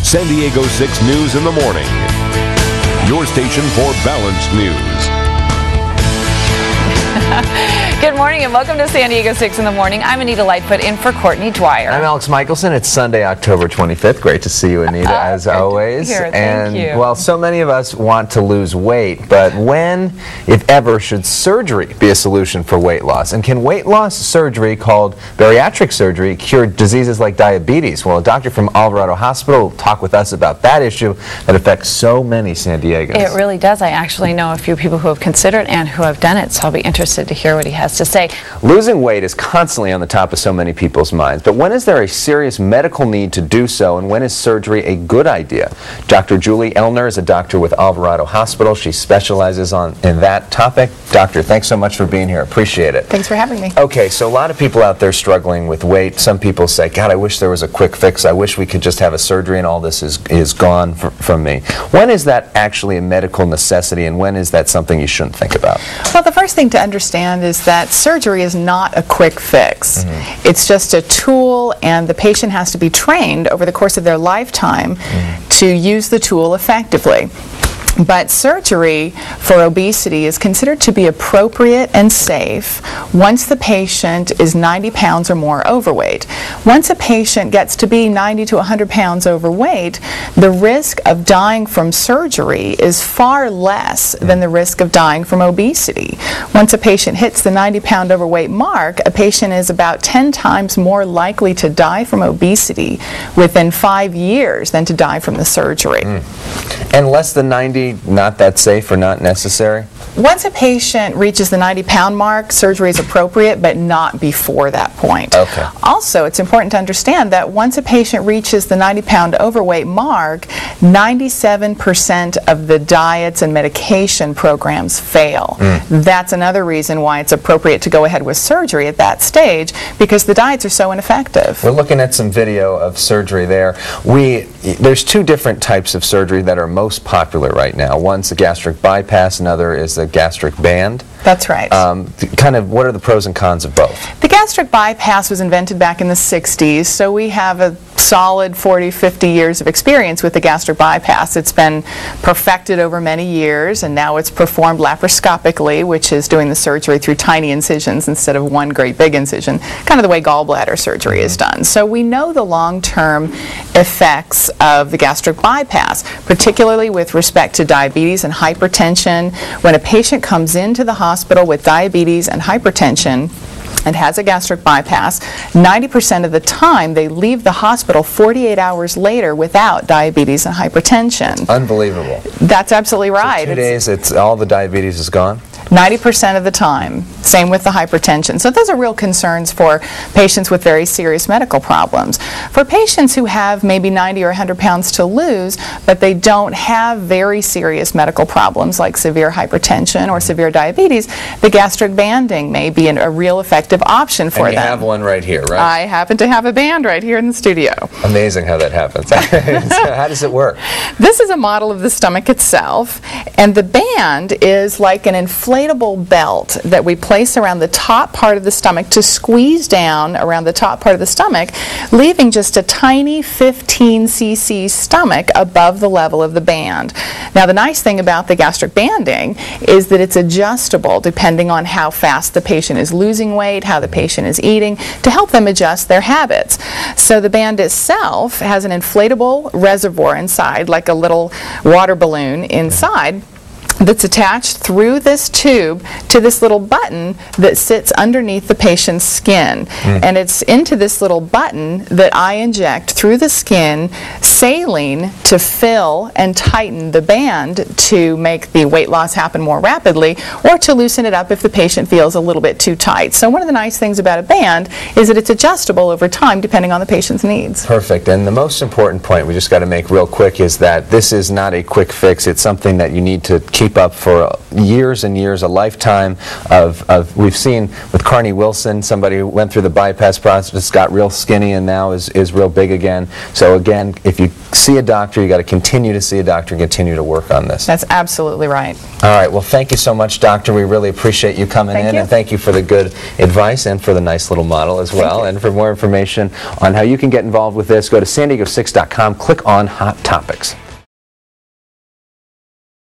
San Diego 6 News in the morning. Your station for balanced news. Good morning and welcome to San Diego 6 in the morning. I'm Anita Lightfoot in for Courtney Dwyer. I'm Alex Michelson. It's Sunday, October 25th. Great to see you, Anita, as always. Thank you. Well, so many of us want to lose weight, but when, if ever, should surgery be a solution for weight loss? And can weight loss surgery, called bariatric surgery, cure diseases like diabetes? Well, a doctor from Alvarado Hospital will talk with us about that issue that affects so many San Diegans. It really does. I actually know a few people who have considered and who have done it, so I'll be interested to hear what he has to say. Losing weight is constantly on the top of so many people's minds, but when is there a serious medical need to do so, and when is surgery a good idea? Dr. Julie Elner is a doctor with Alvarado Hospital. She specializes in that topic. Doctor, thanks so much for being here. Appreciate it. Thanks for having me. Okay, so a lot of people out there struggling with weight. Some people say, God, I wish there was a quick fix. I wish we could just have a surgery and all this is gone from me. When is that actually a medical necessity, and when is that something you shouldn't think about? Well, the first thing to understand is that surgery is not a quick fix. It's just a tool, and the patient has to be trained over the course of their lifetime to use the tool effectively. But surgery for obesity is considered to be appropriate and safe once the patient is 90 pounds or more overweight. Once a patient gets to be 90 to 100 pounds overweight, the risk of dying from surgery is far less than the risk of dying from obesity. Once a patient hits the 90-pound overweight mark, a patient is about 10 times more likely to die from obesity within 5 years than to die from the surgery. And less than 90, not that safe or not necessary? Once a patient reaches the 90-pound mark, surgery is appropriate, but not before that point. Okay. Also, it's important to understand that once a patient reaches the 90-pound overweight mark, 97% of the diets and medication programs fail. That's another reason why it's appropriate to go ahead with surgery at that stage, because the diets are so ineffective. We're looking at some video of surgery there. There's two different types of surgery that are most popular right now. One's a gastric bypass, another is a gastric band. That's right. Kind of, what are the pros and cons of both? The gastric bypass was invented back in the 60s, so we have a solid 40, 50 years of experience with the gastric bypass. It's been perfected over many years, and now it's performed laparoscopically, which is doing the surgery through tiny incisions instead of one great big incision, kind of the way gallbladder surgery is done. So we know the long-term effects of the gastric bypass, particularly with respect to diabetes and hypertension. When a patient comes into the hospital with diabetes and hypertension and has a gastric bypass, 90% of the time they leave the hospital 48 hours later without diabetes and hypertension. Unbelievable. That's absolutely right. So 2 days, all the diabetes is gone? 90% of the time. Same with the hypertension. So those are real concerns for patients with very serious medical problems. For patients who have maybe 90 or 100 pounds to lose, but they don't have very serious medical problems like severe hypertension or severe diabetes, the gastric banding may be a real effective option for them. And you have one right here, right? I happen to have a band right here in the studio. Amazing how that happens. So how does it work? This is a model of the stomach itself, and the band is like an inflatable belt that we place around the top part of the stomach to squeeze down around the top part of the stomach, leaving just a tiny 15 cc stomach above the level of the band. Now, the nice thing about the gastric banding is that it's adjustable depending on how fast the patient is losing weight, how the patient is eating, to help them adjust their habits. So the band itself has an inflatable reservoir inside, like a little water balloon inside, that's attached through this tube to this little button that sits underneath the patient's skin. And it's into this little button that I inject through the skin saline to fill and tighten the band to make the weight loss happen more rapidly, or to loosen it up if the patient feels a little bit too tight. So one of the nice things about a band is that it's adjustable over time depending on the patient's needs. Perfect. And the most important point we just got to make real quick is that this is not a quick fix. It's something that you need to keep keep up for years and years, a lifetime of we've seen with Carney Wilson, somebody who went through the bypass process, got real skinny, and now is real big again. So again, if you see a doctor, you got to continue to see a doctor and continue to work on this. That's absolutely right. All right, well, thank you so much, doctor. We really appreciate you coming in, and thank you for the good advice and for the nice little model as well. And for more information on how you can get involved with this, go to san diego6.com, click on Hot Topics.